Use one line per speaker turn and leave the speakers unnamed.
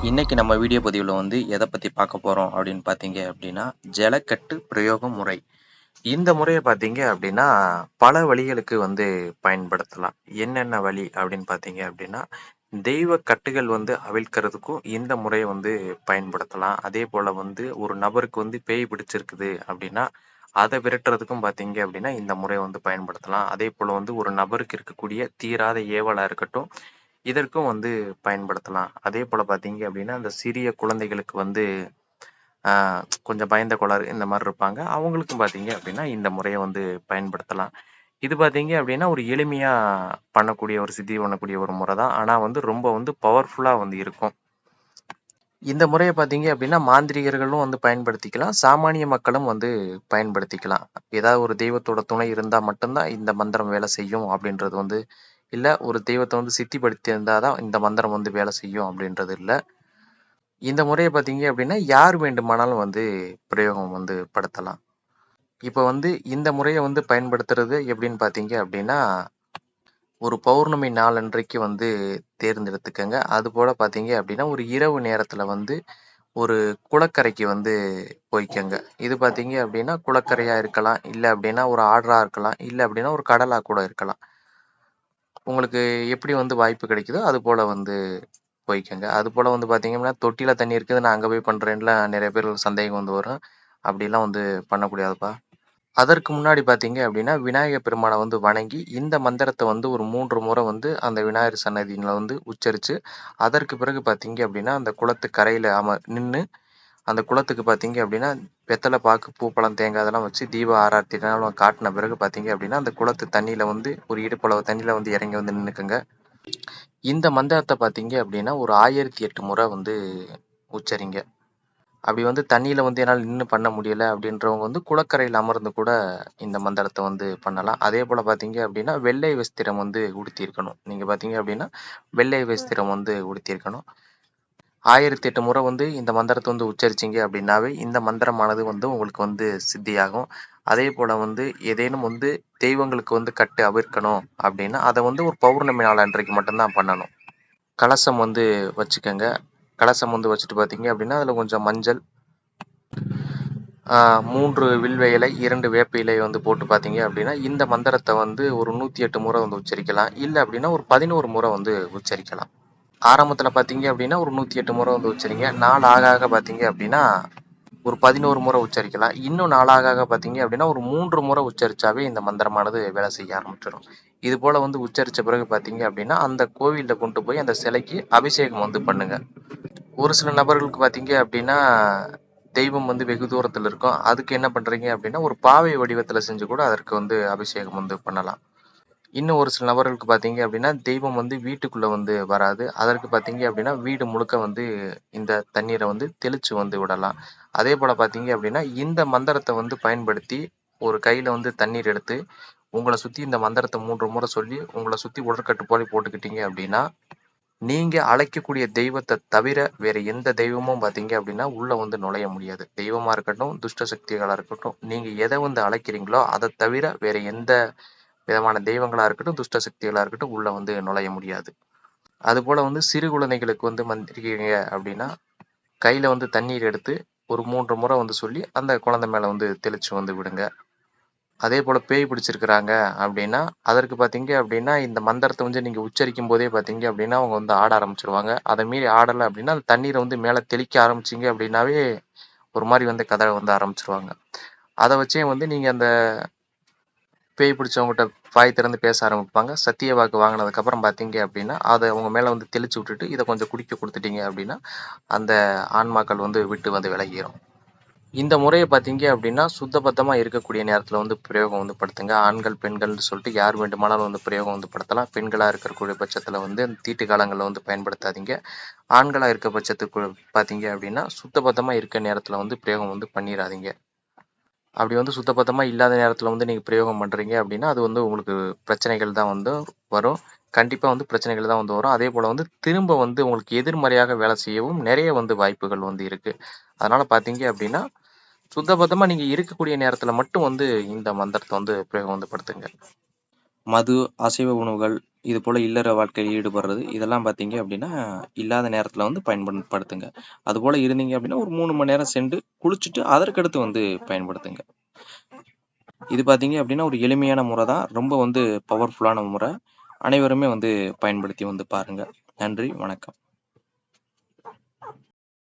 இன்னைக்கு நம்ம வீடியோ பதிவில் எதை பற்றி பார்க்க போகிறோம் அப்படின்னு பார்த்தீங்க அப்படின்னா ஜலக்கட்டு பிரயோக முறை. இந்த முறையை பார்த்தீங்க அப்படின்னா பல வழிகளுக்கு பயன்படுத்தலாம். என்னென்ன வழி அப்படின்னு பார்த்தீங்க அப்படின்னா தெய்வ கட்டுகள் அவிழ்க்கிறதுக்கும் இந்த முறையை பயன்படுத்தலாம். அதே போல் ஒரு நபருக்கு பேய் பிடிச்சிருக்குது அப்படின்னா அதை விரட்டுறதுக்கும் பார்த்தீங்க அப்படின்னா இந்த முறையை பயன்படுத்தலாம். அதே போல் ஒரு நபருக்கு இருக்கக்கூடிய தீராத ஏவலாக இருக்கட்டும், இதற்கும் பயன்படுத்தலாம். அதே போல பார்த்தீங்க அப்படின்னா, இந்த சிறிய குழந்தைகளுக்கு ஆ கொஞ்சம் பயந்த கோளாறு இந்த மாரி இருப்பாங்க. அவங்களுக்கும் பார்த்தீங்க அப்படின்னா, இந்த முறைய பயன்படுத்தலாம். இது பார்த்தீங்க அப்படின்னா, ஒரு எளிமையா பண்ணக்கூடிய ஒரு சித்தி பண்ணக்கூடிய ஒரு முறை தான். ஆனா ரொம்ப பவர்ஃபுல்லா இருக்கும். இந்த முறைய பார்த்தீங்க அப்படின்னா, மாந்திரீகர்களும் பயன்படுத்திக்கலாம். சாமானிய மக்களும் பயன்படுத்திக்கலாம். ஏதாவது ஒரு தெய்வத்தோட துணை இருந்தா மட்டும் தான் இந்த மந்திரம் வேலை செய்யும் அப்படின்றது இல்ல. ஒரு தெய்வத்த சித்திப்படுத்தி இருந்தா தான் இந்த மந்திரம் வேலை செய்யும் அப்படின்றது இல்ல. இந்த முறைய பார்த்தீங்க அப்படின்னா, யார் வேண்டுமானாலும் பிரயோகம் படுத்தலாம். இப்ப இந்த முறைய பயன்படுத்துறது எப்படின்னு பார்த்தீங்க அப்படின்னா, ஒரு பௌர்ணமி நாள் அன்றைக்கு தேர்ந்தெடுத்துக்கங்க. அதுபோல பார்த்தீங்க அப்படின்னா, ஒரு இரவு நேரத்துல ஒரு குளக்கரைக்கு போய்க்கங்க. இது பார்த்தீங்க அப்படின்னா, குளக்கரையா இருக்கலாம். இல்ல அப்படின்னா ஒரு ஆறா இருக்கலாம். இல்ல அப்படின்னா ஒரு கடலா கூட இருக்கலாம். உங்களுக்கு எப்படி வாய்ப்பு கிடைக்குதோ அது போல போய்க்கங்க. அது போல பார்த்தீங்கன்னா, தொட்டியில தண்ணி இருக்குது நான் அங்க போய் பண்றேன்லாம் நெறைய பேருக்கு சந்தேகம் வரும். அப்படிலாம் பண்ணக்கூடாதுப்பா. அதற்கு முன்னாடி பார்த்தீங்க அப்படின்னா, விநாயகர் பெருமான வணங்கி, இந்த மந்திரத்த ஒரு 3 முறை அந்த விநாயகர் சன்னதியில உச்சரிச்சு, அதற்கு பிறகு பார்த்தீங்க அப்படின்னா, அந்த குளத்து கரையில நின்னு, அந்த குளத்துக்கு பார்த்தீங்க அப்படின்னா, வெத்தல, பாக்கு, பூ, பழம், தேங்காய் அதெல்லாம் வச்சு தீப ஆராத்திலாம் காட்டுன பிறகு பார்த்தீங்க அப்படின்னா, அந்த குளத்து தண்ணீல ஒரு இடுப்பளவு தண்ணீல இறங்கி நின்னுக்கங்க. இந்த மந்திரத்த பார்த்தீங்க அப்படின்னா, ஒரு 1008 முறை உச்சரிங்க. அப்படி தண்ணீல என்னால நின்னு பண்ண முடியல அப்படின்றவங்க குளக்கரையில அமர்ந்து கூட இந்த மந்திரத்த பண்ணலாம். அதே போல பார்த்தீங்க அப்படின்னா, வெள்ளை வஸ்திரம் உடுத்தியிருக்கணும். நீங்க பார்த்தீங்க அப்படின்னா, வெள்ளை வஸ்திரம் உடுத்தியிருக்கணும். 1008 முறை இந்த மந்திரத்த உச்சரிச்சீங்க அப்படின்னாவே, இந்த மந்திரமானது உங்களுக்கு சித்தியாகும். அதே போல ஏதேனும் தெய்வங்களுக்கு கட்டு அவிழ்க்கணும் அப்படின்னா, அத ஒரு பௌர்ணமி நாள் அன்றைக்கு மட்டும் தான் பண்ணணும். கலசம் வச்சுக்கங்க. கலசம் வச்சுட்டு பார்த்தீங்க அப்படின்னா, அதில கொஞ்சம் மஞ்சள், 3 வில்வ இலை, 2 வேப்ப இலை போட்டு பார்த்தீங்க அப்படின்னா, இந்த மந்திரத்த ஒரு 108 முறை உச்சரிக்கலாம். இல்ல அப்படின்னா ஒரு 11 முறை உச்சரிக்கலாம். ஆரம்பத்தில பார்த்தீங்க அப்படின்னா, ஒரு 108 முறை உச்சரிங்க. நாள் ஆக ஆக பார்த்தீங்க அப்படின்னா, ஒரு 11 முறை உச்சரிக்கலாம். இன்னும் நாள் ஆக ஆக பார்த்தீங்க அப்படின்னா, ஒரு 3 முறை உச்சரிச்சாவே இந்த மந்திரமானது வேலை செய்ய ஆரம்பிச்சிடும். இது போல உச்சரிச்ச பிறகு பார்த்தீங்க அப்படின்னா, அந்த கோவில்ல கொண்டு போய் அந்த சிலைக்கு அபிஷேகம் பண்ணுங்க. ஒரு சில நபர்களுக்கு பார்த்தீங்க அப்படின்னா, தெய்வம் வெகு தூரத்துல இருக்கும். அதுக்கு என்ன பண்றீங்க அப்படின்னா, ஒரு பாவை வடிவத்துல செஞ்சு கூட அதற்கு அபிஷேகம் பண்ணலாம். இன்னும் ஒரு சில நபர்களுக்கு பார்த்தீங்க அப்படின்னா, தெய்வம் வீட்டுக்குள்ள வராது. அதற்கு பார்த்தீங்க அப்படின்னா, வீடு முழுக்க இந்த தண்ணீரை தெளிச்சு விடலாம். அதே போல பார்த்தீங்க அப்படின்னா, இந்த மந்திரத்த பயன்படுத்தி ஒரு கையில தண்ணீர் எடுத்து, உங்கள சுத்தி இந்த மந்திரத்த 3 முறை சொல்லி, உங்கள சுத்தி உடற்கட்டு போல போட்டுக்கிட்டீங்க அப்படின்னா, நீங்க அழைக்கக்கூடிய தெய்வத்த தவிர வேற எந்த தெய்வமும் பார்த்தீங்க அப்படின்னா, உள்ள நுழைய முடியாது. தெய்வமா இருக்கட்டும், துஷ்ட சக்திகளா இருக்கட்டும், நீங்க எத அழைக்கிறீங்களோ, அத தவிர வேற எந்த விதமான தெய்வங்களா இருக்கட்டும், துஷ்ட சக்திகளா இருக்கட்டும், உள்ள நுழைய முடியாது. அதுபோல சிறு குழந்தைகளுக்கு மந்திரிக்கிறீங்க அப்படின்னா, கையில தண்ணீர் எடுத்து ஒரு 3 முறை சொல்லி, அந்த குழந்தை மேல தெளிச்சு விடுங்க. அதே போல பேய் பிடிச்சிருக்கிறாங்க அப்படின்னா, அதற்கு பார்த்தீங்க அப்படின்னா, இந்த மந்திரத்த நீங்க உச்சரிக்கும் போதே பார்த்தீங்க அப்படின்னா, அவங்க ஆட ஆரம்பிச்சுருவாங்க. அத மீறி ஆடல அப்படின்னா, அந்த தண்ணீர மேல தெளிக்க ஆரம்பிச்சீங்க அப்படின்னாவே, ஒரு மாரி கத ஆரம்பிச்சுருவாங்க. அத வச்சே நீங்க அந்த பேய் பிடிச்சவங்ககிட்ட வாய் திறந்து பேச ஆரம்பிப்பாங்க. சத்திய வாக்கு வாங்குனதுக்கப்புறம் பார்த்தீங்க அப்படின்னா, அத அவங்க மேல தெளிச்சு விட்டுட்டு, இத கொஞ்சம் குடிக்க குடுத்துட்டீங்க அப்படின்னா, அந்த ஆன்மாக்கள் விட்டு விலகிரும். இந்த முறைய பார்த்தீங்க அப்படின்னா, சுத்தபத்தமா இருக்கக்கூடிய நேரத்துல பிரயோகம் படுத்துங்க. ஆண்கள், பெண்கள்னு சொல்லிட்டு யார் வேண்டுமானாலும் பிரயோகம் படுத்தலாம். பெண்களா இருக்கக்கூடிய பட்சத்துல தீட்டு காலங்கள்ல பயன்படுத்தாதீங்க. ஆண்களா இருக்க பட்சத்துக்கு பார்த்தீங்க அப்படின்னா, சுத்தபத்தமா இருக்க நேரத்துல பிரயோகம் பண்ணிறாதீங்க. அப்படி சுத்தபத்தமா இல்லாத நேரத்துல நீங்க பிரயோகம் பண்றீங்க அப்படின்னா, அது உங்களுக்கு பிரச்சனைகள் தான் வரும். கண்டிப்பா பிரச்சனைகள் தான் வரும். அதே போல திரும்ப உங்களுக்கு எதிர்மறையாக வேலை செய்யவும் நெறைய வாய்ப்புகள் இருக்கு. அதனால பார்த்தீங்க அப்படின்னா, சுத்தபத்தமா நீங்க இருக்கக்கூடிய நேரத்துல மட்டும் இந்த மந்திரத்த பிரயோகம் படுத்துங்க. மது, அசைவ உணவுகள் இது போல் இல்லற வாழ்க்கையில் ஈடுபடுறது இதெல்லாம் பார்த்தீங்க அப்படின்னா இல்லாத நேரத்தில் வந்து பயன்படுத்துங்க. அதுபோல் இருந்தீங்க அப்படின்னா ஒரு 3 மணி நேரம் சென்று குளிச்சுட்டு அதற்கடுத்து வந்து பயன்படுத்துங்க. இது பார்த்தீங்க அப்படின்னா ஒரு எளிமையான முறை தான். ரொம்ப வந்து பவர்ஃபுல்லான முறை. அனைவருமே வந்து பயன்படுத்தி வந்து பாருங்க. நன்றி, வணக்கம்.